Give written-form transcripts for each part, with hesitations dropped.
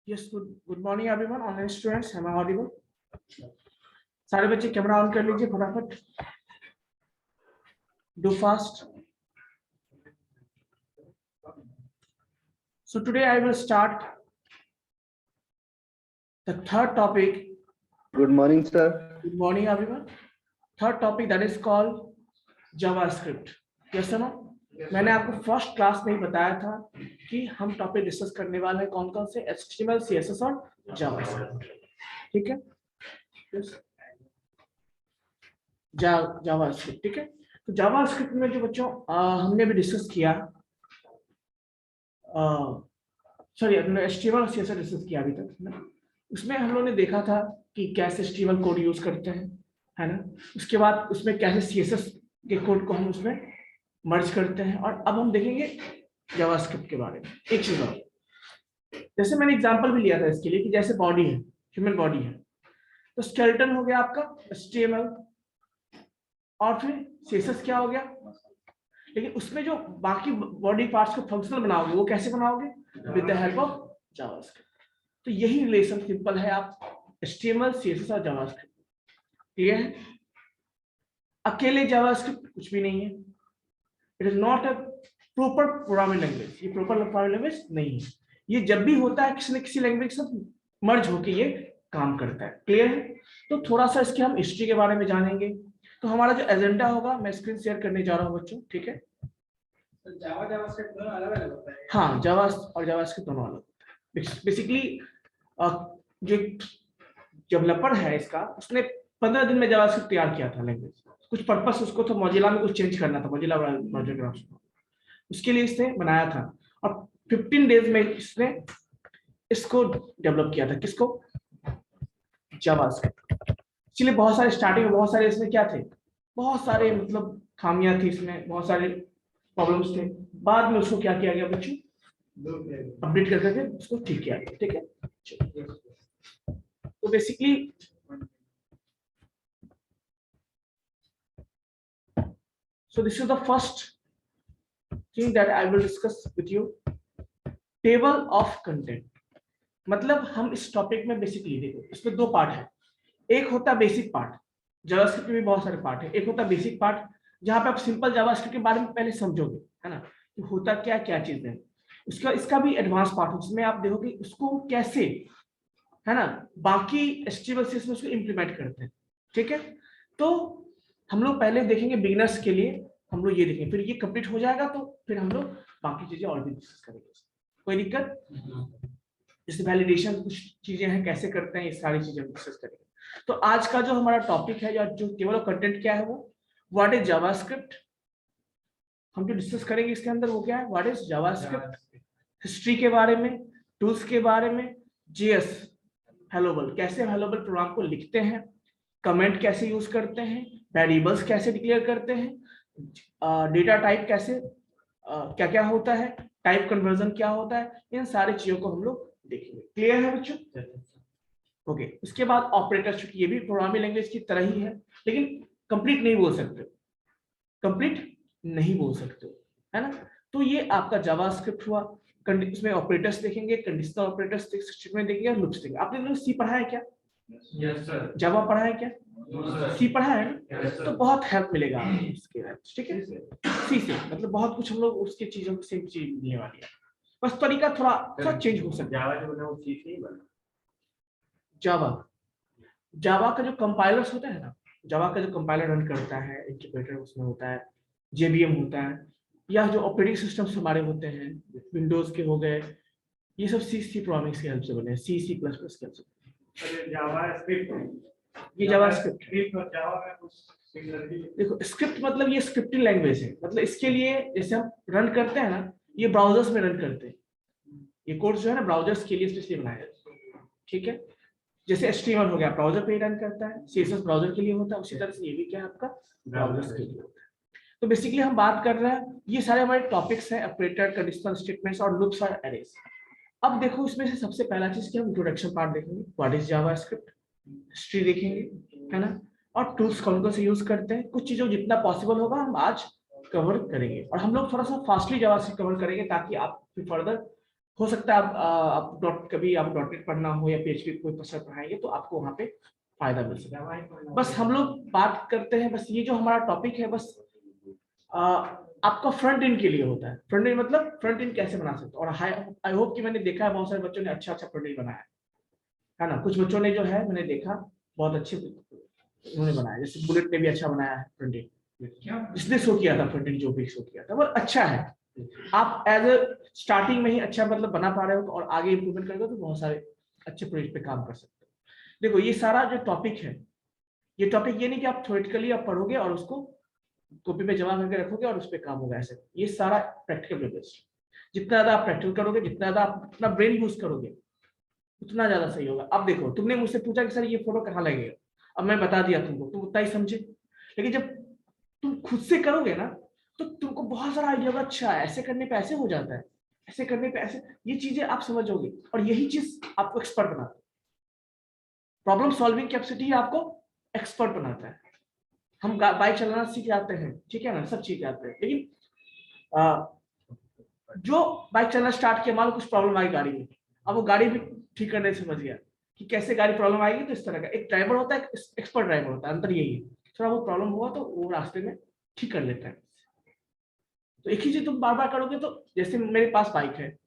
Yes, good morning everyone, online students. Am I audible? सारे बच्चे camera on कर लीजिए फटाफट. Do fast. So today I will start the third topic. Good morning, sir. Good morning everyone. Third topic that is called JavaScript. Yes or no? मैंने आपको first class में ही बताया था कि हम टॉपिक डिस्कस करने वाले हैं कौन कौन से HTML, CSS और JavaScript. ठीक है? JavaScript. ठीक है? तो JavaScript में जो बच्चों हमने भी डिस्कस किया, सॉरी हमने HTML और CSS डिस्कस किया अभी तक ना. उसमें हम लोगों ने देखा था कि कैसे HTML कोड यूज करते हैं, है ना. उसके बाद उसमें कैसे CSS के कोड को हम उसमें मर्ज करते हैं. और अब हम देखेंगे जावास्क्रिप्ट के बारे में. एक चीज और, जैसे मैंने एग्जांपल भी लिया था इसके लिए कि जैसे बॉडी है, ह्यूमन बॉडी है, तो स्केलेटन हो गया आपका HTML और फिर CSS क्या हो गया. लेकिन उसमें जो बाकी बॉडी पार्ट्स को फंक्शनल बनाओगे वो कैसे बनाओगे? With the help of JavaScript. तो यही रिलेशन सिंपल है, आप HTML, CSS और जावास्क्रिप्ट. क्लियर है? अकेले जावास्क्रिप्ट कुछ भी नहीं है. It is not a proper programming language. ये प्रॉपर प्रोग्रामिंग लैंग्वेज नहीं है. ये जब भी होता है किसी न किसी लैंग्वेज के साथ मर्ज होके ये काम करता है. क्लियर है? तो थोड़ा सा इसके हम हिस्ट्री के बारे में जानेंगे. तो हमारा जो एजेंडा होगा, मैं स्क्रीन शेयर करने जा रहा हूँ बच्चों. ठीक है? जावा जावास्क्रिप्ट दोनों अलग-अलग होता है. हाँ, जावा और जावास्क्रिप्ट दोनों अलग होता है. बेसिकली जो डेवलपर है इसका, उसने 15 दिन में जावास्क्रिप्ट तैयार किया था लैंग्वेज. कुछ पर्पस उसको तो मोजिला में कुछ चेंज करना था, मोजिला ब्राउज़र ग्राफिक्स, उसके लिए इसने बनाया था. और 15 डेज में इसने इसको डेवलप किया था. किसको? जावास्क्रिप्ट. इसलिए बहुत सारे स्टार्टिंग में बहुत सारे इसमें क्या थे, बहुत सारे मतलब खामियां थी इसमें, बहुत सारे प्रॉब्लम्स थे. बाद में उसको क्या किया गया बच्चों? अपडेट कर करके उसको ठीक किया गया. ठीक है? तो basically so this is the first thing that I will discuss with you. Table of content. मतलब हम इस टॉपिक में बेसिकली देखो, इसमें दो पार्ट है. एक होता है बेसिक पार्ट, जावास्क्रिप्ट में भी बहुत सारे पार्ट है. एक होता है बेसिक पार्ट जहां पे आप सिंपल जावास्क्रिप्ट के बारे में पहले समझोगे, है ना, कि होता क्या क्या चीज है. उसका इसका भी एडवांस पार्ट है जिसमें आप देखोगे उसको कैसे, है ना, बाकी HTML CSS में उसको इंप्लीमेंट करते हैं. ठीक है? तो हम लोग पहले देखेंगे बिगिनर्स के लिए, हम लोग ये देखेंगे. फिर ये कंप्लीट हो जाएगा तो फिर हम लोग बाकी चीजें और भी डिस्कस करेंगे. कोई दिक्कत? जैसे वैलिडेशन कुछ चीजें हैं कैसे करते हैं, ये सारी चीजें हम डिस्कस करेंगे. तो आज का जो हमारा टॉपिक है या जो टेबल ऑफ कंटेंट क्या है, वो व्हाट इज जावास्क्रिप्ट. हम जो डिस्कस करेंगे इसके अंदर वो क्या है, व्हाट इज जावास्क्रिप्ट, हिस्ट्री के बारे में, टूल्स के बारे में, JS हेलो वर्ल्ड कैसे हेलो वर्ल्ड प्रोग्राम को लिखते हैं, कमेंट कैसे यूज करते हैं, वेरिएबल्स कैसे डिक्लेयर करते हैं, डेटा टाइप कैसे क्या क्या होता है, टाइप कन्वर्जन क्या होता है, इन सारी चीजों को हम लोग देखेंगे. क्लियर है बच्चों? ओके. उसके बाद ऑपरेटर, चूंकि ये भी प्रोग्रामिंग लैंग्वेज की तरह ही है लेकिन कंप्लीट नहीं बोल सकते, कंप्लीट नहीं बोल सकते, है ना. तो ये आपका जावास्क्रिप्ट हुआ. उसमें ऑपरेटर्स देखेंगे, कंडीशनल ऑपरेटर्स स्टेटमेंट देखेंगे और लूप्स देखेंगे. आपने लोग सी पढ़ा है क्या? Yes sir. जावा पढ़ा है क्या? सी पढ़ा है ना? Yes, sir. तो बहुत हेल्प मिलेगा आपको इसके बाद. ठीक है? सी से मतलब बहुत कुछ हम लोग उसके चीजों से चीज मिलने वाली है. बस तरीका थोड़ा चेंज हो सकता है. जावा जो बना वो सी से ही बना. जावा का जो कंपाइलर्स होता है ना, जावा का जो कंपाइलर रन करता है, इंटरप्रेटर उसमें होता है, JVM होता है, या जो ऑपरेटिंग सिस्टम्स हमारे होते हैं, विंडोज के हो गए, ये सब सी प्रोग्रामिंग की हेल्प से बने हैं, C++ की हेल्प से. ये जावास्क्रिप्ट है. देखो स्क्रिप्ट मतलब ये स्क्रिप्टिंग लैंग्वेज है. मतलब इसके लिए जैसे हम रन करते हैं ना, ये ब्राउजर्स में रन करते हैं. ये कोड जो है ना ब्राउजर्स के लिए स्पेशली बनाया है. ठीक है? जैसे HTML हो गया ब्राउजर पे रन करता है, CSS ब्राउजर के लिए होता है, उसी तरह से ये भी क्या है आपका ब्राउजर्स के लिए होता है. तो बेसिकली हम बात कर रहे हैं, ये सारे हमारे टॉपिक्स हैं, ऑपरेटर, कंडीशनल स्टेटमेंट्स और लूप्स और एरेज. अब देखो इसमें से सबसे पहला चीज कि हम इंट्रोडक्शन पार्ट देखेंगे, व्हाट इज जावास्क्रिप्ट, हिस्ट्री देखेंगे, है ना, और टूल्स कौन कौन से यूज करते हैं. कुछ चीजों जितना पॉसिबल होगा हम आज कवर करेंगे. और हम लोग थोड़ा सा फास्टली जावास्क्रिप्ट कवर करेंगे ताकि आप फर्दर हो सकता है आप कभी आप डॉटनेट पढ़ना हो या PHP कोई पसंद पढ़ाएंगे तो आपको वहाँ पे फायदा मिल सकता है। बस हम लोग बात करते हैं, बस ये जो हमारा टॉपिक है बस आपका फ्रंट एंड के लिए होता है। फ्रंट एंड मतलब फ्रंट एंड कैसे बना सकते हो। और आई होप कि मैंने देखा है बहुत सारे बच्चों ने अच्छा फ्रंट एंड बनाया है ना। कुछ बच्चों ने जो है मैंने देखा बहुत अच्छे उन्होंने बनाया, जैसे बुलेट ने भी अच्छा बनाया है फ्रंट एंड, जिसने शो किया था फ्रंट एंड, जो भी शो किया था वो अच्छा है। आप एज ए स्टार्टिंग में ही अच्छा मतलब बना पा रहे हो और आगे इंप्रूवमेंट करोगे तो बहुत सारे अच्छे प्रोजेक्ट पे काम कर सकते हो। देखो ये सारा जो टॉपिक है, ये टॉपिक ये नहीं कि आप थ्योरेटिकली आप पढ़ोगे और उसको कॉपी पे जमा करके रखोगे और उस पर काम होगा, ऐसे। ये सारा प्रैक्टिकल बेस्ड। जितना ज्यादा आप प्रैक्टिकल करोगे, जितना ज्यादा आप अपना ब्रेन यूज करोगे उतना ज्यादा सही होगा। अब देखो तुमने मुझसे पूछा कि सर ये फोटो कहाँ लगेगा, अब मैं बता दिया तुमको, तुम उतना ही समझे। लेकिन जब तुम खुद से करोगे ना तो तुमको बहुत सारा आइडिया होगा, अच्छा ऐसे करने पे ऐसे हो जाता है, ऐसे करने पे ऐसे, ये चीजें आप समझोगे और यही चीज आपको एक्सपर्ट बनाता है। प्रॉब्लम सॉल्विंग कैपेसिटी आपको एक्सपर्ट बनाता है। हम बाइक चलाना सीख जाते हैं, ठीक है ना, सब सीख जाते हैं, लेकिन जो बाइक चलाना स्टार्ट किया, मान लो कुछ प्रॉब्लम आई गाड़ी में, अब वो गाड़ी भी ठीक करने समझ गया कि कैसे गाड़ी प्रॉब्लम आएगी, तो इस तरह का एक ड्राइवर होता है, एक एक्सपर्ट ड्राइवर होता है, अंतर यही है। थोड़ा वो प्रॉब्लम हुआ तो वो रास्ते में ठीक कर लेता है। तो एक ही चीज तुम बार बार करोगे तो, जैसे मेरे पास बाइक है,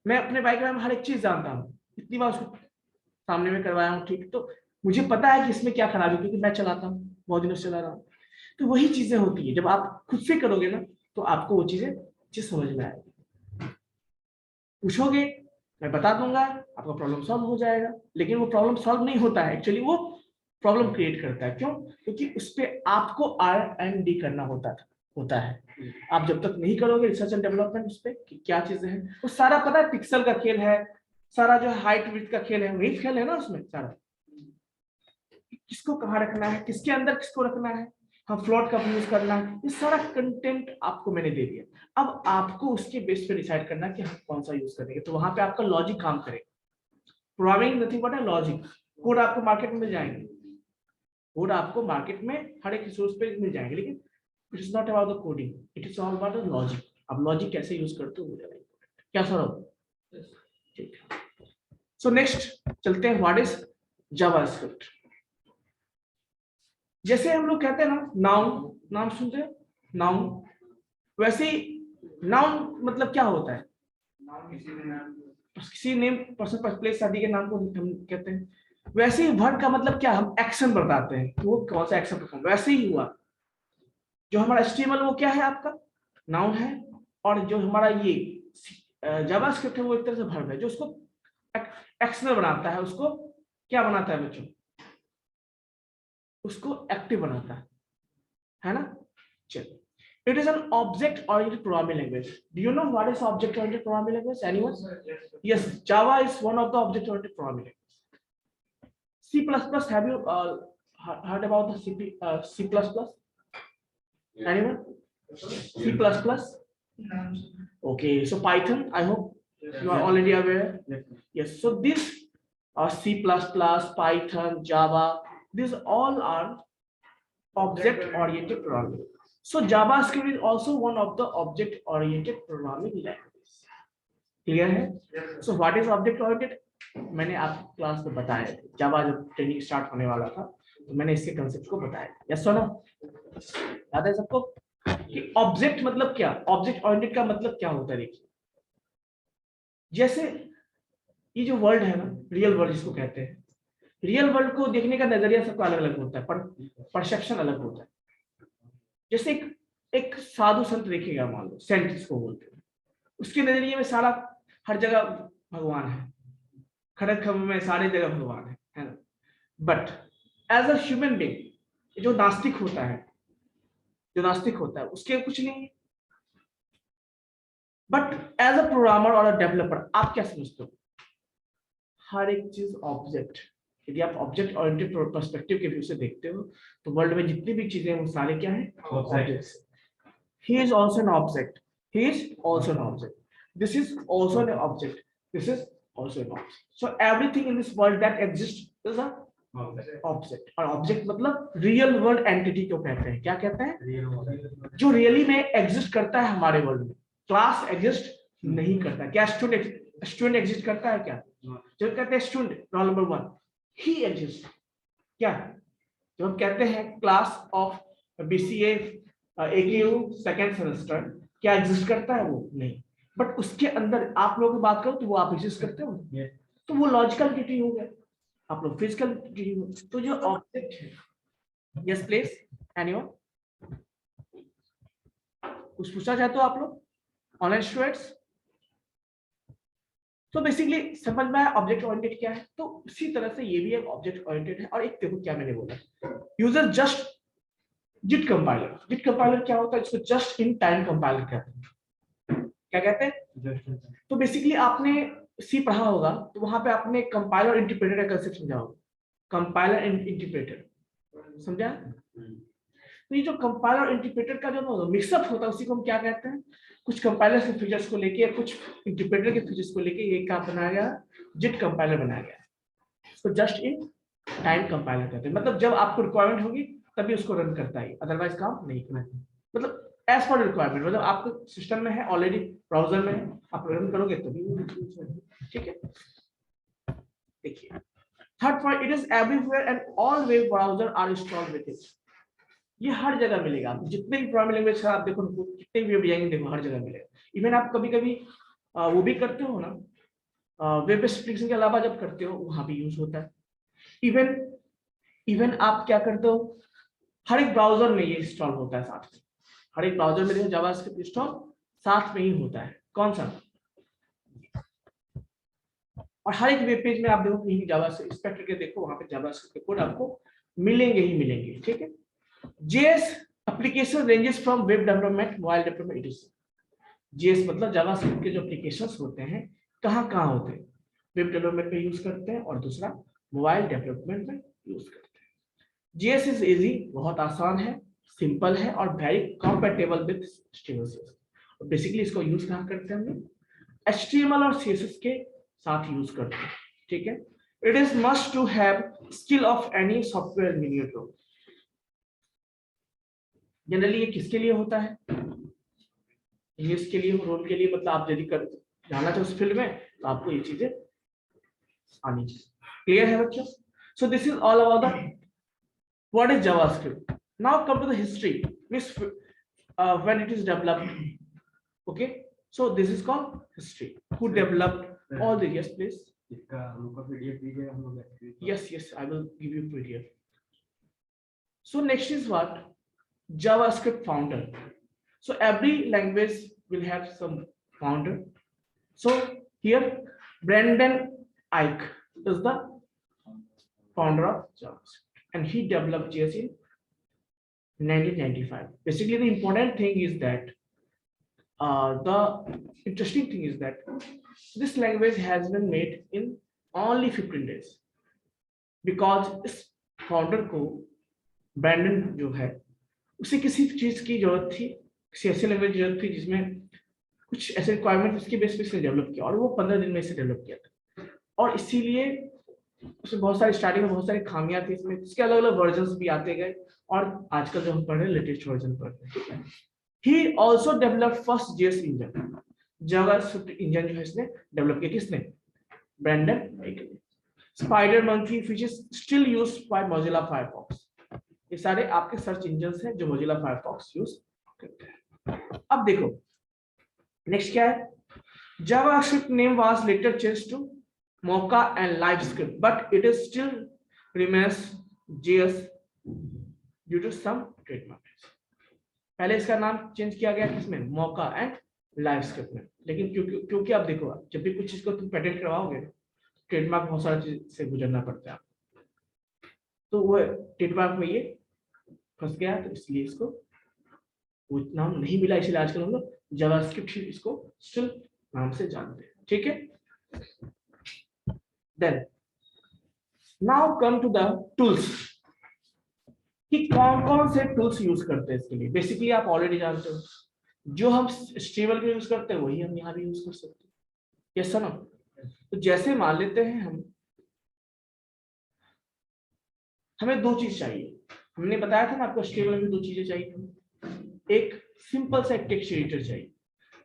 मैं अपने बाइक में हर एक चीज जानता हूँ, इतनी बार उसको सामने में करवाया हूँ, ठीक, तो मुझे पता है कि इसमें क्या खराबी, क्योंकि मैं चलाता हूँ, बहुत दिनों से चला रहा हूँ। तो वही चीजें होती है, जब आप खुद से करोगे ना तो आपको वो चीजें समझ में आएगी। पूछोगे मैं बता दूंगा, आपका प्रॉब्लम सॉल्व हो जाएगा। लेकिन वो प्रॉब्लम सॉल्व नहीं होता है, एक्चुअली वो प्रॉब्लम क्रिएट करता है। क्यों? क्योंकि उस पर आपको R&D करना होता है। आप जब तक नहीं करोगे रिसर्च एंड डेवलपमेंट उस पर कि क्या चीजें हैं, वो सारा पता है, पिक्सल का खेल है सारा, जो हाइट विड्थ का खेल है, वही खेल है ना उसमें सारा, किसको कहाँ रखना है, किसके अंदर किसको रखना है, हम फ्लोट कब यूज करना है, ये सारा कंटेंट आपको मैंने दे दिया। अब आपको उसके बेस पे डिसाइड करना है कि हम कौन सा यूज करेंगे। तो वहां पे आपका लॉजिक काम करेगा। प्रोग्रामिंग नथिंग बट है लॉजिक। कोड आपको मार्केट में मिल जाएंगे, कोड आपको मार्केट में हर एक रिसोर्स पे मिल जाएंगे, लेकिन it is not about the coding, it is all about the logic. अब लॉजिक कैसे यूज करते हो, क्या सर? ठीक है, सो नेक्स्ट चलते हैं, व्हाट इज जावास्क्रिप्ट। जैसे हम लोग कहते हैं ना, नाउन, नाम सुनते हैं नाउन, वैसे ही नाउन मतलब क्या होता है, किसी नेम पर्सन प्लेस आदि के नाम को हम कहते हैं। वैसे ही वर्ड का मतलब क्या, हम एक्शन बताते हैं, तो वो कौन सा एक्शन परफॉर्म, वैसे ही हुआ जो हमारा HTML वो क्या है, आपका नाउन है, और जो हमारा ये जावास्क्रिप्ट है वो एक तरह से वर्ब है, जो उसको एक्शनल बनाता है, उसको क्या बनाता है बच्चों, उसको एक्टिव बनाता है ना। चलो, it is an object oriented programming language. Do you know what is object oriented programming language, anyone? Yes, Java is one of the object oriented programming language. C++, have you heard about the C++? Anyone? C++? Okay, so Python, I hope you are already aware. Yes, so this C++, Python, Java, these all are object oriented programming. So JavaScript is also one of the object oriented programming languages. Clear है? So what is object oriented? मैंने आपको class में बताया, जावा जब training start होने वाला था तो मैंने इसके कंसेप्ट को बताया। यस और नो? याद है सबको कि ऑब्जेक्ट मतलब क्या, ऑब्जेक्ट ओरिएंटेड का मतलब क्या होता है। देखिए, जैसे ये जो वर्ल्ड है ना, रियल वर्ल्ड जिसको कहते हैं, रियल वर्ल्ड को देखने का नजरिया सबका अलग अलग होता है, परसेप्शन अलग होता है। जैसे एक साधु संत देखेगा, मान लो सेंट जिसको बोलते हैं, उसके नजरिए में सारा हर जगह भगवान है, खड़क खबर में सारी जगह भगवान है ना। But as a human being जो नास्तिक होता है, उसके कुछ नहीं है। बट एज अ प्रोग्रामर और अ डेवलपर आप क्या समझते हो, हर एक चीज ऑब्जेक्ट। यदि आप ऑब्जेक्ट ओरिएंटेड पर्सपेक्टिव के व्यू से देखते हो तो वर्ल्ड में जितनी भी चीजें हैं वो सारे क्या हैं, objects. He is also an object. He is also an object. This is also an object. This is also an object. So everything in this world that exists is a object. और object मतलब real world entity को कहते हैं। क्या कहते हैं? जो really में एग्जिस्ट करता है हमारे वर्ल्ड में। क्लास एग्जिस्ट नहीं करता। क्या स्टूडेंट एग्जिस्ट करता है क्या? जब कहते हैं स्टूडेंट रोल नंबर 1 ही एग्जिस्ट, क्या जब हम कहते हैं class of BCA AKU second semester, क्या एग्जिस्ट करता है? वो नहीं। बट उसके अंदर आप लोगों की बात करो तो वो आप एग्जिस्ट करते हो, तो वो लॉजिकल एंटिटी हो गया, आप लोग फिजिकल एंटिटी हो। तो जो ऑब्जेक्ट है, यस प्लीज एनीवन, कुछ पूछना चाहते हो आप लोग ऑनलाइन स्टूडेंट्स? तो बेसिकली समझ में आया ऑब्जेक्ट ओरिएंटेड क्या है। तो उसी तरह से ये भी एक ऑब्जेक्ट ओरिएंटेड है। और एक देखो क्या मैंने बोला, यूजर जस्ट जिट कंपाइलर। जिट कंपाइलर क्या होता है? इसको जस्ट इन टाइम कंपाइलर कहते हैं। क्या कहते हैं? तो बेसिकली आपने सी पढ़ा होगा, तो वहां पे आपने कंपाइलर इंटरप्रेटर का कंसेप्ट समझा होगा। कंपाइलर एंड इंटरप्रेटर समझा? तो ये जो कंपाइलर और इंटरप्रेटर का जो मिक्सअप होता है उसी को हम क्या कहते हैं? कुछ कंपाइलर के फीचर्स को लेके या कुछ इंटरप्रेटर के फीचर्स को लेके ये क्या बनाया गया? जिट कंपाइलर बनाया गया। तो जस्ट इन टाइम कंपाइलर कहते हैं। मतलब जब आपको रिक्वायरमेंट होगी तभी उसको रन करता है, अदरवाइज काम नहीं करना है। मतलब एज पर रिक्वायरमेंट, मतलब आपके सिस्टम में है ऑलरेडी, ब्राउजर में है, आप रन करोगे तभी। ठीक है, देखिए third point, it is everywhere and all web browser are installed with इट। ये हर जगह मिलेगा, जितने भी प्रोग्रामिंग लैंग्वेज आप देखो, कितने भी जाएंगे देखो हर जगह मिलेगा। इवन आप कभी कभी वो भी करते हो ना, वेब एप्लीकेशन के अलावा जब करते हो वहां भी यूज होता है। इवन आप क्या करते हो, हर एक ब्राउजर में ये इंस्टॉल होता है साथ में। हर एक ब्राउजर में देखो जावास्क्रिप्ट इंस्टॉल साथ में ही होता है। कौन सा? और हर एक वेब पेज में आप देखो कहीं जावास्क्रिप्ट इंस्पेक्टर के देखो, वहां पे जावास्क्रिप्ट के कोड आपको मिलेंगे ही मिलेंगे। ठीक है, JS application ranges from web development, mobile development etc. JS मतलब जावास्क्रिप्ट के जो एप्लीकेशंस होते हैं कहाँ होते हैं? वेब डेवलपमेंट में यूज करते हैं और दूसरा मोबाइल डेवलपमेंट में यूज करते हैं। JS इज इजी, बहुत आसान है, सिंपल है और very compatible with HTML। Basically इसको यूज कहाँ करते हैं हम? HTML और CSS के साथ यूज करते हैं। ठीक है, it is must to have skill of any software engineer role. Generally ये किसके लिए होता है? इंग्लिश के लिए, रोल के लिए, मतलब आप यदि कर जाना चाहो उस फील्ड में तो आपको ये चीजें आनी चाहिए। क्लियर है बच्चों? So this is all about the what is JavaScript. Now come to the history means when it is developed. Okay, so this is called history. Who developed all the, yes please. इसका हमको PDF दीजिए, हम लोग yes I will give you PDF. So next is what? JavaScript founder. So every language will have some founder. So here Brendan Eich is the founder of JavaScript, and he developed JS in 1995. Basically, the important thing is that the interesting thing is that this language has been made in only 15 days because इस founder को Brandon जो है उसे किसी चीज की जरूरत थी, किसी ऐसे लैंग्वेज की जरूरत थी जिसमें कुछ ऐसे रिक्वायरमेंट उसके बेस पे से डेवलप किया, और वो 15 दिन में इसे डेवलप किया था। और इसीलिए उसमें बहुत सारी स्टार्टिंग में बहुत सारी खामियां थी इसमें, इसके अलग अलग वर्जन्स भी आते गए, और आजकल जो हम पढ़ रहे हैं लेटेस्ट वर्जन पढ़ रहे हैं। He also develop first JS engine, JavaScript engine जो है इसने डेवलप किया। किसने? Brendan. Spider Monkey which is still used by Mozilla Firefox. ये सारे आपके सर्च इंजन्स हैं जो मोजिला फायरफॉक्स यूज करते हैं। अब देखो नेक्स्ट क्या है? JavaScript name was later changed to Mocha and LiveScript, but it is still remains JS due to some trademark. पहले इसका नाम चेंज किया गया किसमें? मोका एंड लाइवस्क्रिप्ट में। लेकिन क्योंकि आप देखो जब भी कुछ चीज को तुम पेटेंट करवाओगे ट्रेडमार्क बहुत सारी चीज से गुजरना पड़ता है, तो वो ट्रेडमार्क में ये फंस गया, तो इसलिए इसको वो नाम नहीं मिला। इसलिए आजकल हम लोग जावास्क्रिप्ट इसको स्टिल नाम से जानते हैं। ठीक है, then now come to the tools कि कौन कौन से टूल्स यूज करते हैं इसके लिए। बेसिकली आप ऑलरेडी जानते हो, जो हम HTML पे यूज करते हैं वही हम यहाँ भी यूज कर सकते हैं। Yes sir? तो जैसे मान लेते हैं हमें दो चीज चाहिए। हमने बताया था ना आपको HTML में दो चीजें चाहिए। एक सिंपल सा टेक्स्ट एडिटर चाहिए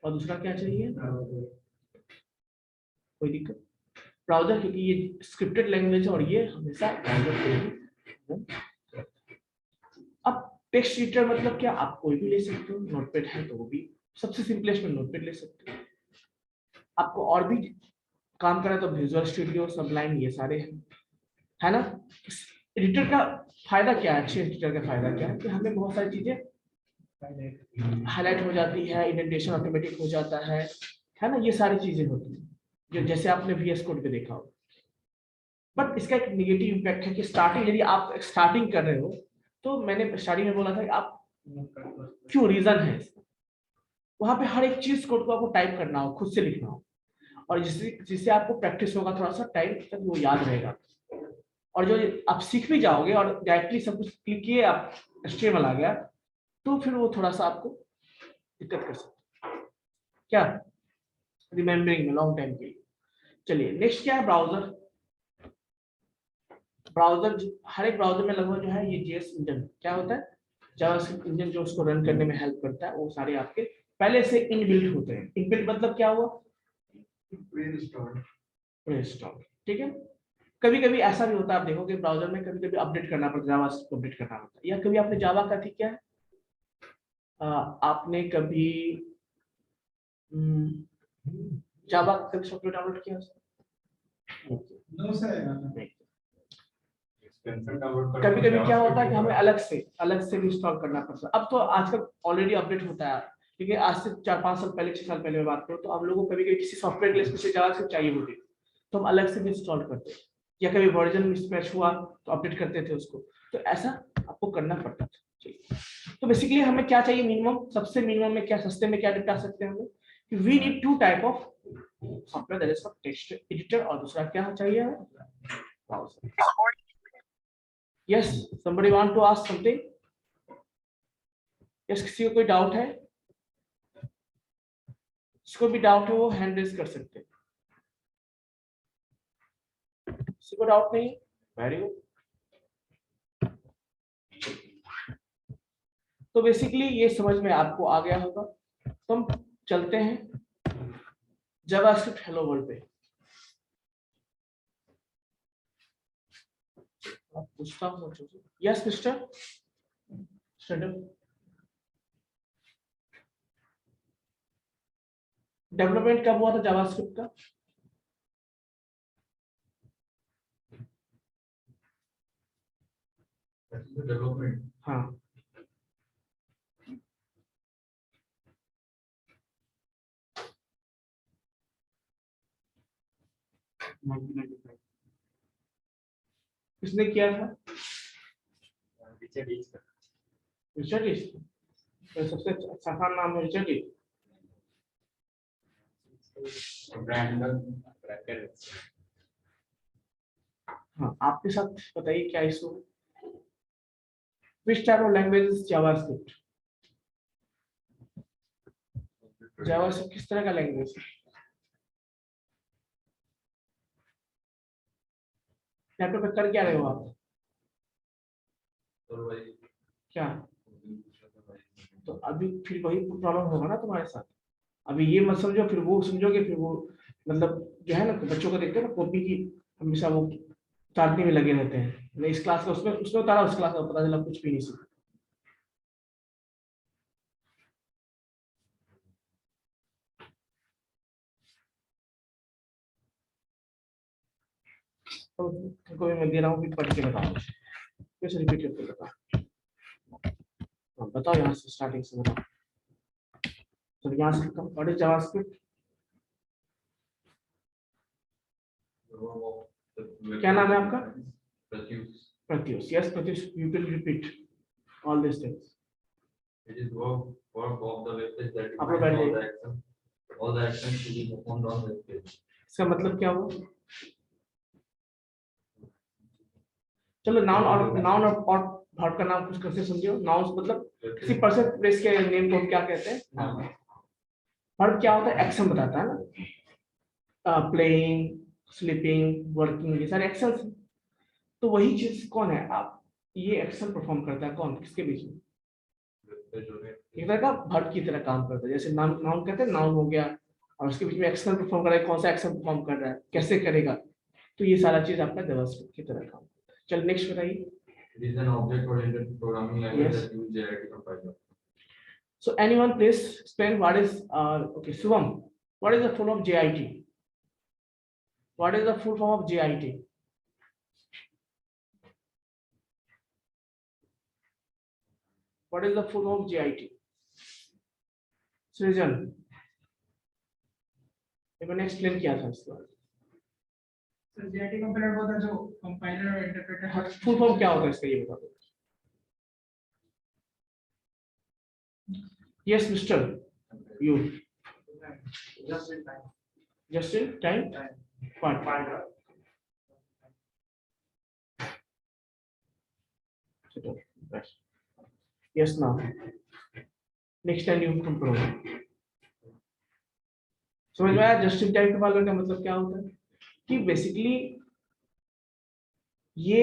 और दूसरा क्या चाहिए, कोई दिक्कत, ब्राउजर, क्योंकि ये स्क्रिप्टेड लैंग्वेज है और ये हमेशा ब्राउजर पे ही। अब टेक्स्ट एडिटर मतलब क्या, आप कोई भी ले सकते हो, नोटपैड है तो वो भी सबसे सिंपलेस्ट में नोटपैड ले सकते हो। आपको और भी काम करा तो विजुअल स्टूडियो, सबलाइन, ये सारे हैं, है ना। एडिटर का फायदा क्या है, अच्छे एडिटर का फायदा क्या है कि हमें बहुत सारी चीजें हाईलाइट हो जाती है, इंडेंटेशन ऑटोमेटिक हो जाता है ना, ये सारी चीजें होती हैं जो जैसे आपने VS कोड पे देखा हो। बट इसका एक निगेटिव इम्पैक्ट है कि स्टार्टिंग, यदि आप स्टार्टिंग कर रहे हो तो मैंने स्टार्टिंग में बोला था कि आप क्यों, रीजन है वहां पे हर एक चीज कोड को आपको टाइप करना हो, खुद से लिखना हो, और जिससे आपको प्रैक्टिस होगा थोड़ा सा टाइम तक वो याद रहेगा, और जो आप सीख भी जाओगे और डायरेक्टली सब कुछ क्लिक किए आप HTML आ गया तो फिर वो थोड़ा सा आपको दिक्कत कर सकता है, क्या रिमेम्बरिंग में लॉन्ग टाइम के लिए। चलिए नेक्स्ट क्या है, ब्राउजर। ब्राउजर हर एक ब्राउजर में लगभग जो है ये JS इंजन क्या होता है, जावास्क्रिप्ट इंजन जो उसको रन करने में हेल्प करता है, वो सारे आपके पहले से इनबिल्ट होते हैं। इनबिल्ट मतलब क्या हुआ, प्री-इंस्टॉल, ठीक है। कभी कभी ऐसा भी होता है, आप देखोगे ब्राउजर में कभी कभी अपडेट करना पड़ता है, जावास्क्रिप्ट अपडेट करना पड़ता है, या कभी आपने जावा का थी क्या है, आपने कभी जावा का कभी सॉफ्टवेयर डाउनलोड किया नो सर। नहीं। कभी कभी क्या होता है कि हमें अलग से भी इंस्टॉल करना पड़ता है। अब तो आजकल ऑलरेडी अपडेट होता है, क्योंकि आज से 4-5 साल पहले, 6 साल पहले मैं बात करूँ तो हम लोगों को कभी कभी किसी सॉफ्टवेयर के लिए स्पेशल जावास्क्रिप्ट चाहिए होती तो हम अलग से भी इंस्टॉल करते, या कभी वर्जन मिसमैच हुआ तो अपडेट करते थे उसको, तो ऐसा आपको करना पड़ता था। तो बेसिकली हमें क्या चाहिए, मिनिमम, सबसे मिनिमम में क्या, सस्ते में क्या निपटा सकते हैं हम लोग, कि we need 2 type of software, that is text editor, और दूसरा क्या चाहिए, browser. Yes, somebody want to ask something? Yes, किसी को कोई डाउट है, जिसको भी डाउट है वो हैंड रेज कर सकते हैं। किसी को डाउट नहीं, वेरी गुड। तो बेसिकली ये समझ में आपको आ गया होगा, तो हम चलते हैं जावास्क्रिप्ट हेलो वर्ल्ड पे। आप पूछता हूँ, यस मिस्टर डेवलपमेंट कब हुआ था जावास्क्रिप्ट का, डेवलपमेंट हाँ, किसने किया था, रिचर्ड ईस्ट। तो सबसे अच्छा नाम है रिचर्ड ईस्ट। हाँ, आपके साथ बताइए क्या इशू है, which type of language JavaScript, JavaScript किस तरह का लैंग्वेज है, लैपटॉप पे कर क्या रहे हो आप, क्या, तो अभी फिर वही प्रॉब्लम होगा ना तुम्हारे साथ। अभी ये मत समझो फिर वो समझोगे, फिर वो मतलब जो है ना, बच्चों को देखते हैं ना कॉपी की, हमेशा वो उतारने में लगे रहते हैं, मैं इस क्लास का उसमें उसमें उतारा, उस क्लास का पता चला कुछ भी नहीं सीखा। तो तुमको भी मैं दे रहा हूँ, फिर पढ़ के बताओ, फिर से रिपीट करके बताओ। हाँ, बताओ यहाँ से स्टार्टिंग से बताओ। तो यहाँ से व्हाट इज जावास्क्रिप्ट, क्या नाम है आपका, Pratyush. Yes Pratyush, you can repeat all this things. It is work of the web page that Upper defines band all the actions to be performed on the web page. इसका मतलब क्या हुआ, चलो noun और वर्ब का नाम कुछ कैसे समझियो, नाउन मतलब किसी पर्सन प्लेस के नेम को हम क्या कहते हैं, वर्ब क्या होता है, एक्शन बताता है ना, प्लेइंग, स्लीपिंग, वर्किंग, ये सारे एक्शंस। तो वही चीज कौन है, आप, ये एक्शन परफॉर्म करता है कौन, किसके बीच में, वेक्टर जो है एक तरह का वर्ब की तरह काम करता है, जैसे नाउन नाउन कहते हैं, नाउन हो गया और उसके बीच में एक्शन परफॉर्म कर रहा है, कौन सा एक्शन परफॉर्म कर रहा है, कैसे करेगा, तो ये सारा चीज आपका जावास्क्रिप्ट की तरह काम करता है। चल नेक्स्ट बताइए। it is an object oriented programming language Yes. that uses JIT compiler. So anyone please explain what is okay, Subham, what is the full of JIT? What is the full form of JIT? What is the full form of JIT? सृजन, ये मैंने explain किया था इसके बारे sir JIT compiler होता है जो कंपाइलर और इंटरप्रेटर में। फुल फॉर्म क्या होता है इसका, ये बता दो। Yes mister, you just in time part. Yes now next time you compose. समझ में आया जस्ट इन टाइम कंपाइलर का मतलब क्या होता है कि बेसिकली ये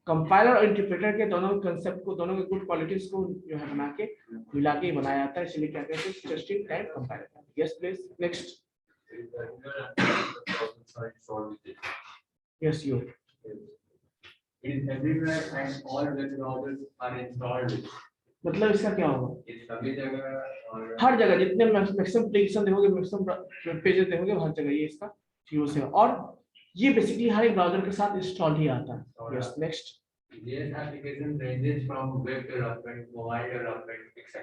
कंपाइलर और इंटरप्रेटर के दोनों कंसेप्ट को, दोनों के गुड क्वालिटीज को जो है बना के मिला के बनाया जाता है, इसलिए क्या कहते हैं just in time compiler. Yes please next. It is regular and browsers are installed with it. Yes you. It is everywhere and all web browsers are installed with it. मतलब इसका क्या होगा, ये सभी जगह और हर जगह जितने मैक्सिमम एप्लीकेशन देखोगे, मैक्सिमम वेब पेजेस देखोगे, हर जगह ये इसका यूज है और ये बेसिकली हर एक ब्राउजर के साथ इंस्टॉल ही आता है। Yes next. JS application ranges from web development, mobile development, etc.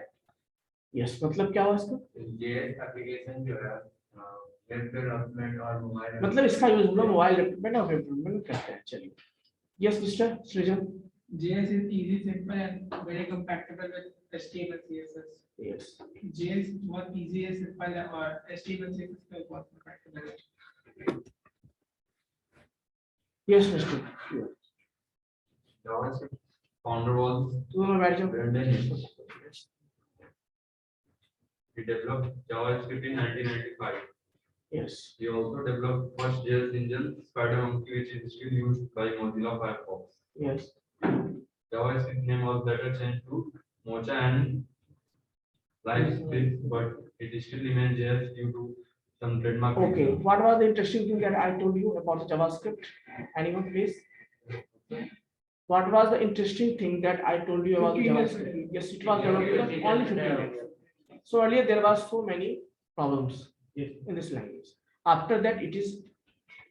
Yes मतलब क्या हुआ इसका, JS application जो है web development और mobile मतलब इसका यूज हम लोग मोबाइल डेवलपमेंट और वेब डेवलपमेंट करते हैं। चलिए यस मिस्टर सृजन। JS is easy, simple and very compatible with HTML CSS. Yes JS बहुत easy है, simple है और HTML CSS का बहुत compatible है। Yes mister. JavaScript founder was दोनों बैठ जाओ। Brendan East. He developed JavaScript in 1995. Yes He also developed first JS engine, SpiderMonkey, which is still used by Mozilla Firefox. Yes JavaScript name was later changed to Mocha and LiveScript, but it still remains JS due to some trademark Okay, reasons. what was the interesting thing that I told you about the JavaScript? Anyone, please? What was the interesting thing that I told you about the 15 days. JavaScript? Yes, it was developed in only 15 days. So earlier there was so many problems in this language. After that, it is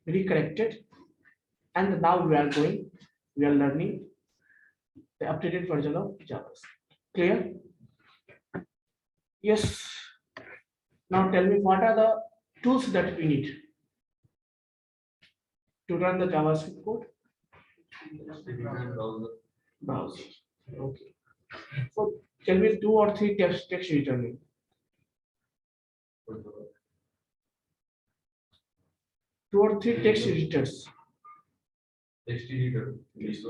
recorrected, and now we are learning the updated version of JavaScript. Clear? Yes. Now tell me, what are the tools that we need to run the JavaScript code? Browser. Okay. So tell me 2 or 3 text returning. 2 or 3 text editors. Text editor. Yes,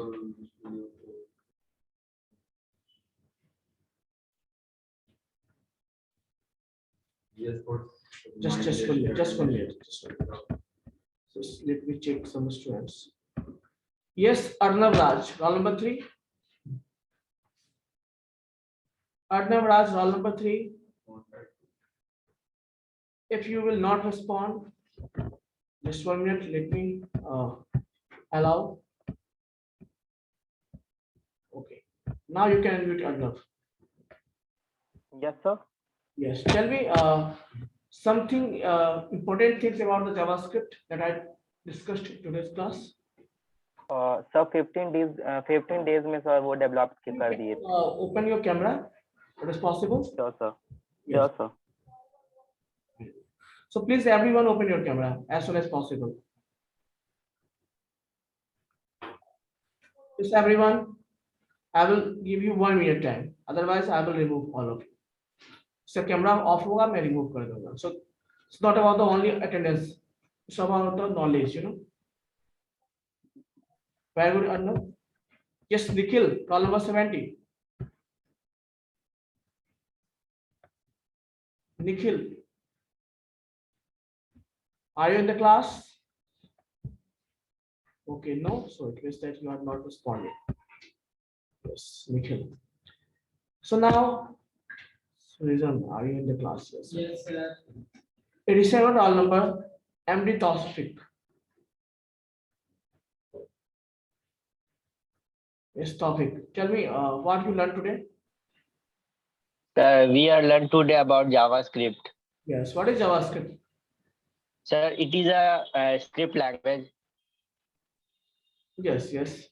for Just 1 minute. Just 1 minute. Just let me check some students. Yes, Arnav Raj, roll number 3. Arnav Raj, roll number 3. If you will not respond, just 1 minute, let me allow. Okay. Now you can unmute Arnav. Yes, sir. Yes. Tell me something important things about the JavaScript that I discussed in today's class. Sir 15 days में sir वो develop कर दिए थे। Open your camera. It is possible. Sure, sir. Yes. Sure, sir. So please everyone open your camera as soon as possible. Yes, everyone. I will give you 1 minute time. Otherwise, I will remove all of you. So camera off होगा, मैं remove कर दूँगा. So it's not about the only attendance. It's about the knowledge, you know. Very good, Arnav. Yes, Nikhil, roll number 70. Nikhil, are you in the class? Okay, no. So it means that you are not responding. Yes, Nikhil. So now, Susan, are you in the class? Yes. Yes, sir. 87 roll number, MD Taufik. Yes, Taufik. Tell me what you learned today. We are learned today about JavaScript. Yes. What is JavaScript? Sir, it is a script language. Yes, yes.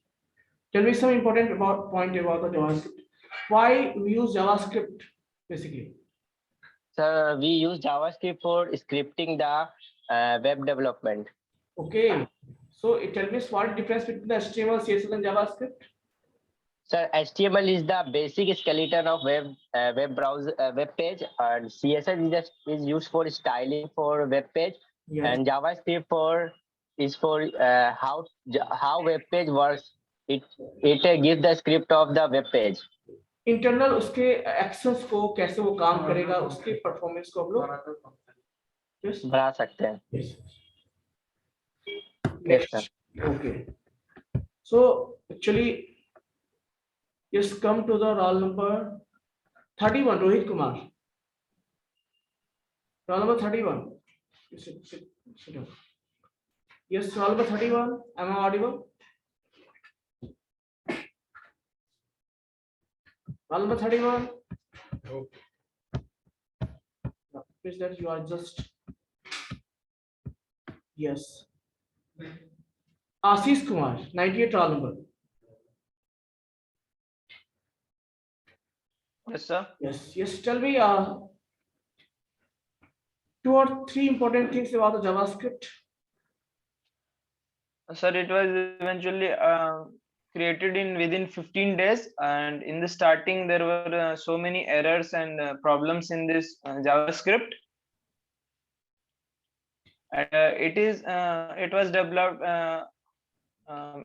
Tell me some important point about the JavaScript. Why we use JavaScript basically? Sir, we use JavaScript for scripting the web development. Okay. So it tells me what difference between the HTML, CSS, and JavaScript. Sir, HTML is the basic skeleton of web browser web page, and CSS is used for styling for web page, Yes. and JavaScript is for how web page works. It gives the script of the web page. Internal उसके actions को कैसे वो काम करेगा उसके performance को हम लोग yes? बना सकते हैं. Yes. Yes, sir. Okay. So actually, yes, come to the roll number 31, Rohit Kumar. Roll number 31. Sit down. Yes, roll number 31. Am I audible? Roll number 31. Is that you are just yes. Ashish Kumar, 98 roll number. Yes, sir. Yes, yes. Tell me 2 or 3 important things about the JavaScript. Sir, it was eventually created within 15 days, and in the starting there were so many errors and problems in this JavaScript. And it was developed.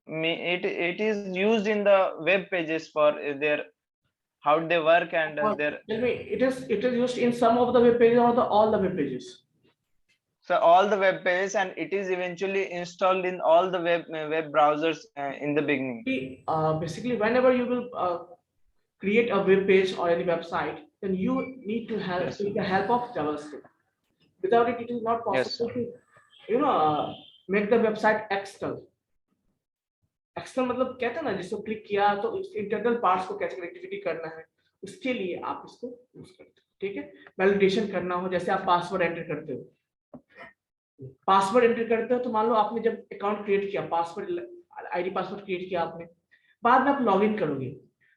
It is used in the web pages for their how they work and their. Tell me, it is used in some of the web pages or all the web pages. So all the web pages, and it is eventually installed in all the web browsers in the beginning. Basically, whenever you will create a web page or any website, then you need to have take the help of JavaScript. Without it, it is not possible to make the website external. External मतलब कहते हैं ना जिसको click किया तो internal parts को कैसे connectivity करना है उसके लिए आप इसको यूज करते हो. ठीक है. वैलिडेशन करना हो जैसे आप पासवर्ड एंटर करते हो. पासवर्ड एंटर करते हो तो मान लो आपने जब अकाउंट क्रिएट किया पासवर्ड आईडी पासवर्ड क्रिएट किया आपने बाद में आप लॉगिन करोगे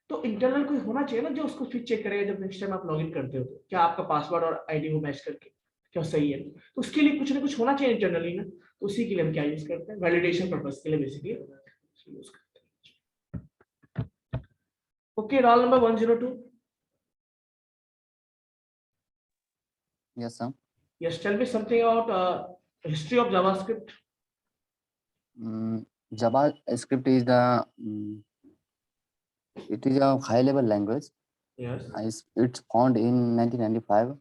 तो इंटरनल कोई होना चाहिए ना जो उसको फिर चेक करेगा जब नेक्स्ट टाइम आप लॉगिन करते हो तो क्या आपका पासवर्ड और आईडी वो मैच करके क्या सही है. तो उसके लिए कुछ ना कुछ होना चाहिए इंटरनली ना. तो उसी के लिए हम क्या यूज करते हैं वैलिडेशन पर्पस के लिए बेसिकली यूज करते हैं. Okay. Roll number 102. Yes, sir. Yes, tell me something about history of JavaScript. JavaScript is it is a high-level language. Yes. It's found in 1995.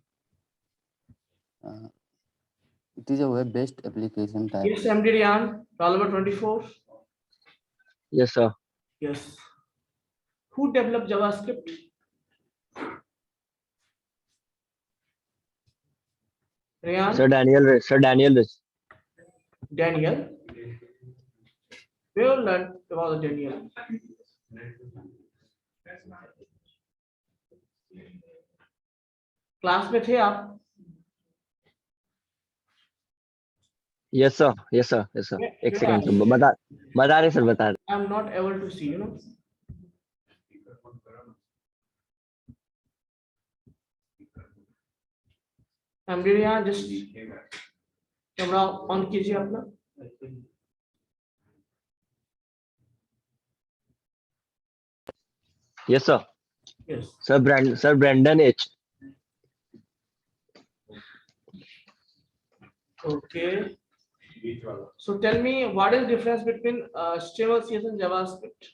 It is a web-based application type. Yes, MD Ryan, roll number 24. Yes, sir. Yes. Who developed JavaScript? Ryan? Sir Daniel. Daniel. We all learned about Daniel. Class में थे आप? Yes, sir. Yes, sir. Yes, sir. एक second sir बता रहे sir बता रहे. I am not able to see, MD Ryan, just camera on कीजिए अपना. Yes, sir. Yes. Sir Brandon H. Okay. So tell me what is the difference between HTML, CSS and JavaScript?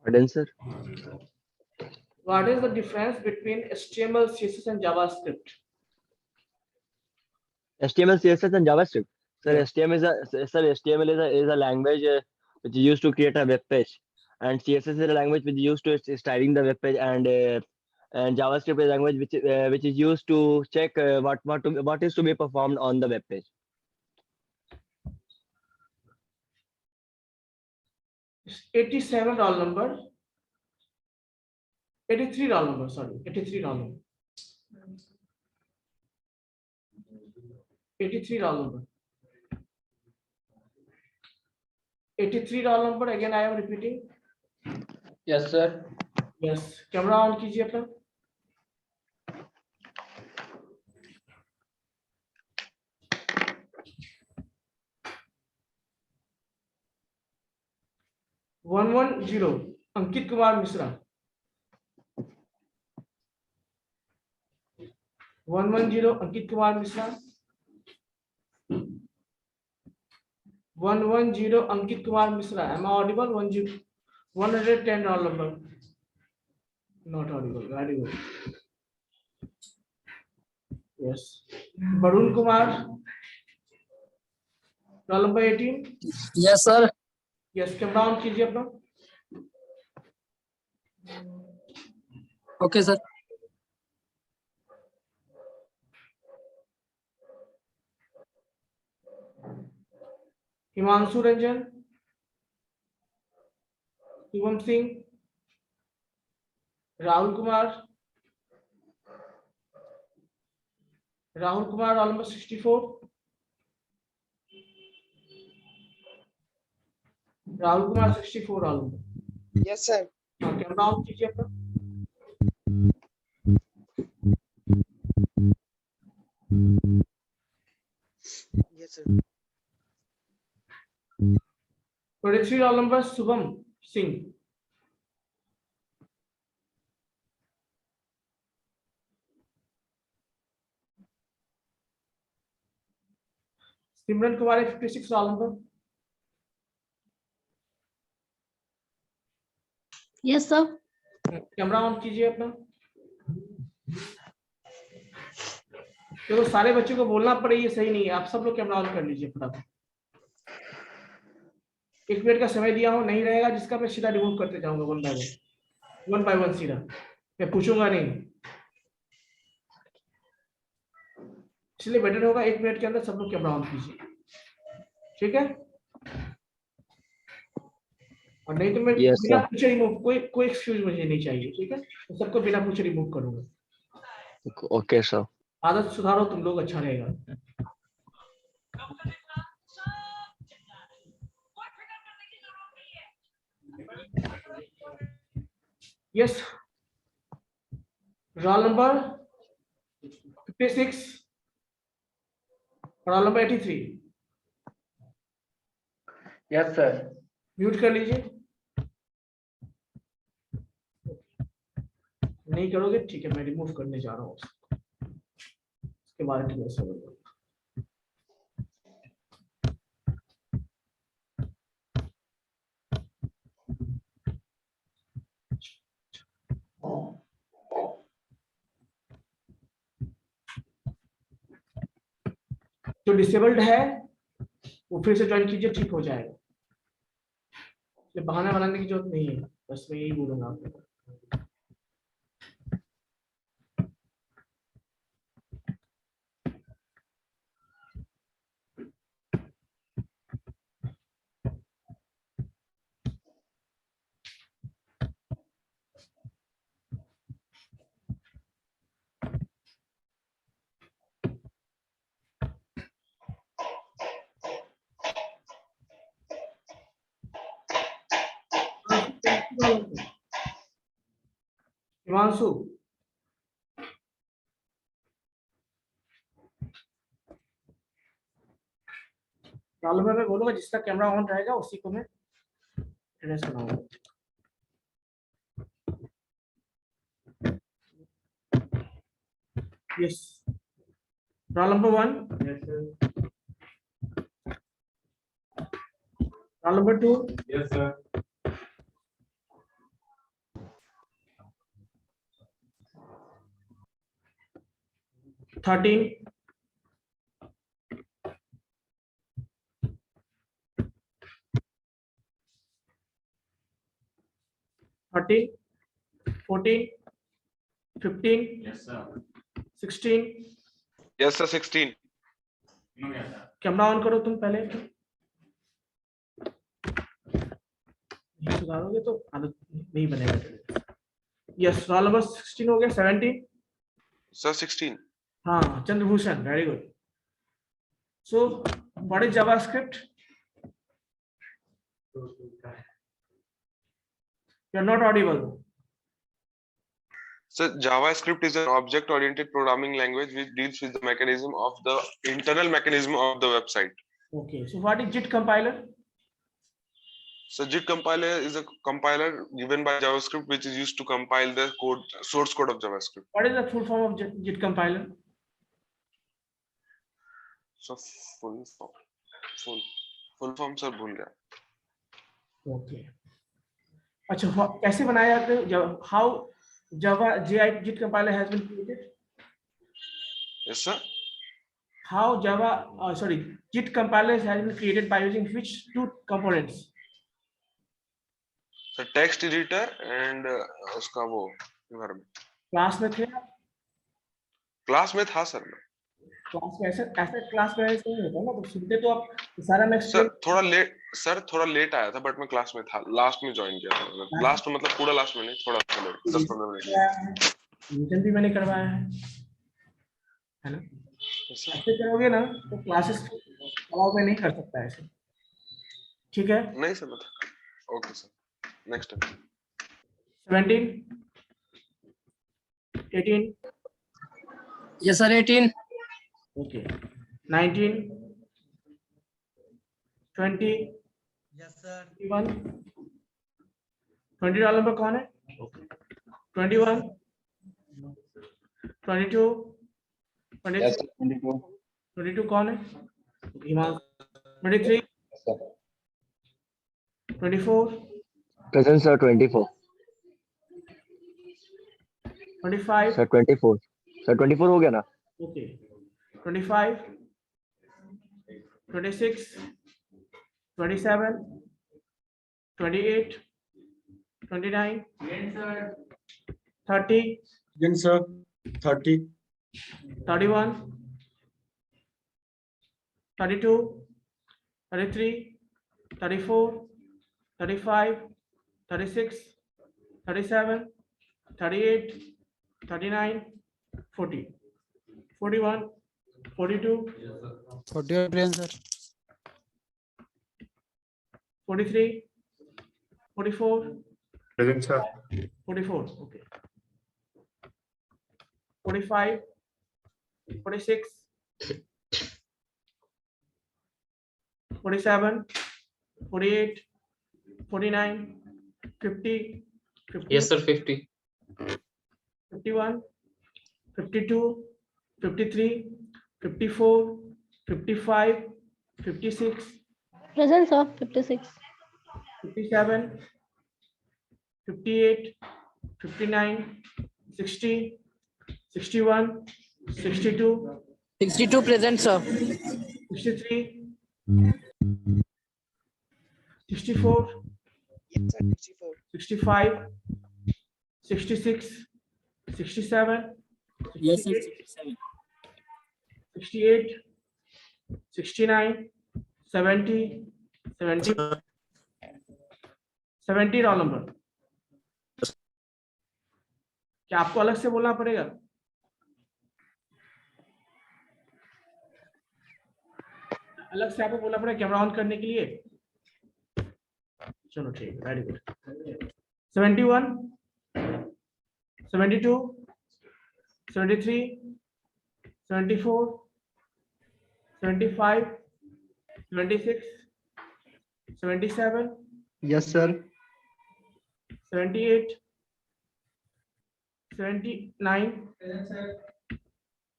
Pardon, sir. What is the difference between HTML, CSS and JavaScript? HTML, CSS, and JavaScript. Sir, Yeah. HTML is a language which is used to create a web page, and CSS is a language which is used to styling the web page, and JavaScript is a language which is used to check what is to be performed on the web page. 87 roll number. 83 roll number. Sorry, 83 roll number. 83 roll number. 83 roll number. Again, I am repeating. Yes, sir. Yes. Camera on कीजिए अपना. One one zero Ankit Kumar Mishra. 110 Ankit Kumar Mishra. 110 Ankit Kumar Mishra. Am I audible? 110 roll number. Not audible. Very good. Yes. Varun Kumar. Roll number 18. Yes, sir. Yes. Camera on कीजिए अपना. Okay, sir. Himanshu Ranjan. Shivam Singh. Rahul Kumar. Rahul Kumar roll number 64. Rahul Kumar 64 roll number. Yes, sir. Camera on कीजिए अपना. Yes, sir. 23 roll number Shubham Singh. Simran Kumar 56 roll number. Yes, sir. Camera on कीजिए अपना. चलो सारे बच्चों को बोलना पड़े ये सही नहीं है. आप सब लोग कैमरा ऑन कर लीजिए फटाफट. 1 मिनट का समय दिया हो, नहीं रहेगा जिसका मैं सीधा रिमूव करते जाऊंगा वन बाय वन सीधा. मैं पूछूंगा नहीं, इसलिए बेटर होगा 1 मिनट के अंदर सब लोग कैमरा ऑन कीजिए. ठीक है. और नहीं तो मैं Yes, बिना sir. पूछे रिमूव, कोई एक्सक्यूज मुझे नहीं चाहिए. ठीक है. मैं सबको बिना पूछे रिमूव करूंगा. Okay, sir. आदत सुधारो तुम लोग, अच्छा रहेगा. Yes. Roll number 56. Roll number 83. Yes, sir. Mute कर लीजिए. नहीं करोगे ठीक है, मैं रिमूव करने जा रहा हूँ. उसके बाद ठीक है समझ लो. जो डिसेबल्ड है वो फिर से ज्वाइन कीजिए, ठीक हो जाएगा. ये बहाना बनाने की जरूरत नहीं है, बस मैं यही बोलूंगा आपको. हिमांशु. चालू में मैं बोलूंगा जिसका कैमरा ऑन रहेगा उसी को मैं एड्रेस बनाऊंगा. Yes. Roll number 1. Yes, sir. Roll number 2. Yes, sir. Thirteen. 13, 14, 15, Yes, sir. 16. Yes, sir. 16. Camera on करो तुम पहले, नहीं सुधारोगे तो आदत नहीं बनेगा। यस, रोल नंबर 16 हो गया। 17, Sir, 16. हाँ Chandrabhushan, very good. So what is JavaScript? You are not audible. So JavaScript is an object-oriented programming language which deals with the internal mechanism of the website. Okay, so what is JIT compiler? So JIT compiler is a compiler given by JavaScript which is used to compile the source code of JavaScript. What is the full form of JIT compiler? So full form sir भूल गया. Okay. अच्छा, कैसे बनाया जाता है? How Java JIT compiler has been created? Yes, sir. How JIT compiler has been created by using which two components? So text editor and उसका वो environment. Class में थे? क्लास में था सर मैं. क्लास में ऐसा क्लास में ऐसे नहीं होता ना, तो सुनते तो आप सारा मैं सर थोड़ा लेट आया था बट मैं क्लास में था. लास्ट में ज्वाइन किया था. लास्ट मतलब पूरा लास्ट में नहीं, थोड़ा लेट, 10-15 मिनट. रिवीजन भी मैंने करवाया है ना? ऐसे करोगे ना तो क्लासेस अलाउ में नहीं कर सकता ऐसे, ठीक है? नहीं सर मतलब. Okay sir, next time. 17, 18, Yes, sir. 18. okay, 19, 20, Yes, sir. 21, 20 roll number कौन है? 21, 22, 23, 22 कौन है? Himanshu. 23, 24, Present, sir. 24. 25, Sir, 24. Sir, 24 हो गया ना? okay, 25, 26, 27, 28, 29, 30, Yes, sir. 30. 31, 32, 33, 34, 35, 36, 37, 38, 39, 40, 41, 42, 41, sir. 43, 44, Present, sir. 44, okay. 45, 46, 47, 48, 49, 50, 50. Yes, sir. 50. 51, 52, 53, 54, 55, 56, Present, sir. 56. 57, 58, 59, 60, 61, 62, 62 present, sir. 63, 64, Yes, sir. 64. 65, 66, 67, Yes, sir. 68, 68, 69, 70, 70, 70 roll number. क्या आपको अलग से बोलना पड़ेगा? अलग से आपको बोलना पड़ेगा कैमरा ऑन करने के लिए? चलो ठीक है, very good. 71, 72, 73, 74, 75, 76, 77, Yes, sir. 78, 79,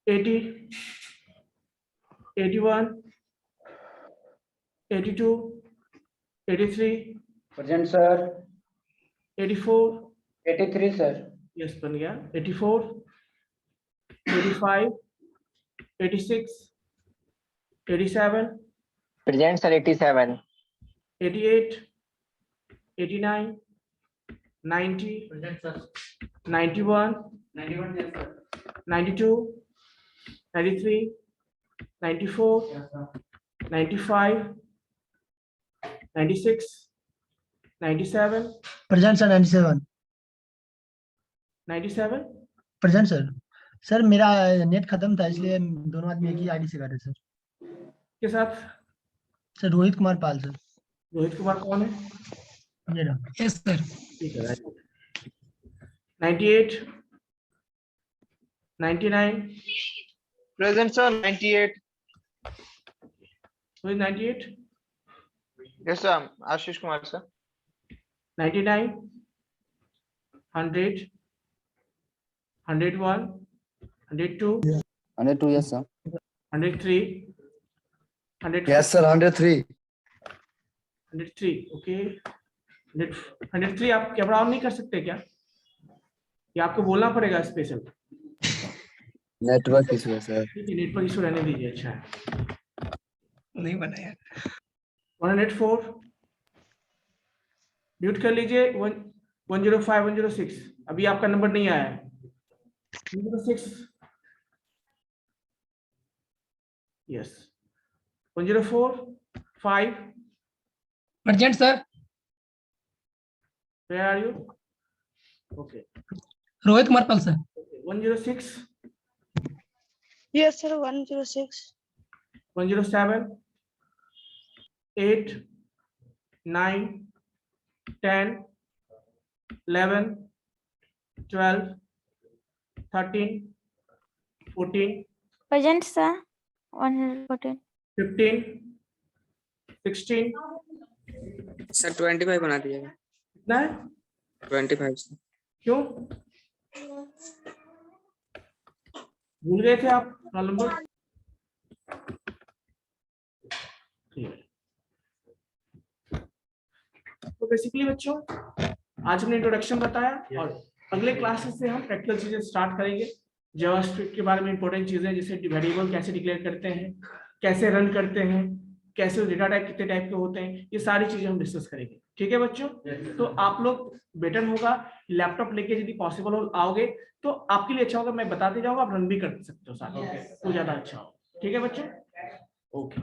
80, 81, 82, 83, Present, sir. 84, 83, sir. yes बन गया, 84, 85, 86, 87, Present, sir. 87. 88, 89, 90, 91, 92, 93, 94, 95, 96, 97, present sir 97 97. Present sir. Sir मेरा नेट खत्म था इसलिए दोनों आदमी एक ही आईडी से कर रहे सर। के साथ सर रोहित कुमार पाल सर। रोहित कुमार कौन है? ये रहा। Yes sir. ठीक है। 98, 99, Present, sir. 98. who is 98? Yes, sir. Ashish Kumar, sir. 99, 100, 101, 102, 102, yes sir. 103, 104, Yes sir, 103. 103. Okay. 103 आप कैमरा ऑन नहीं कर सकते क्या? या आपको बोलना पड़ेगा स्पेशल? नेटवर्क इशू है सर। ठीक है, नेटवर्क इशू रहने दीजिए। अच्छा है, नहीं बना यार। 104 म्यूट कर लीजिए। 105, 106 अभी आपका नंबर नहीं आया है। 106, yes. 104, 5, present sir. where are you? Okay. Rohit Kumar Pal sir. 106, Yes, sir. 106. 107, 8, 9, 10, 11, 12, 13, 14, Present, sir. 114. 15, 16. Sir 25 बना दीजिएगा। कितना है? 25 सर। क्यों भूल गए थे आप रोल नंबर? तो बेसिकली बच्चों आज हमने इंट्रोडक्शन बताया और अगले क्लासेस से हम प्रैक्टिकल चीजें स्टार्ट करेंगे। जावास्क्रिप्ट के बारे में इंपॉर्टेंट चीजें जैसे वेरिएबल कैसे डिक्लेयर करते हैं, कैसे रन करते हैं, कैसे डेटा टाइप कितने टाइप के होते हैं, ये सारी चीजें हम डिस्कस करेंगे। ठीक है बच्चों, तो आप लोग बेटर होगा लैपटॉप लेके यदि पॉसिबल हो आओगे तो आपके लिए अच्छा होगा। मैं बताते जाऊंगा, आप रन भी कर सकते हो साथ में, तो ज्यादा अच्छा हो। ठीक है बच्चों, ओके।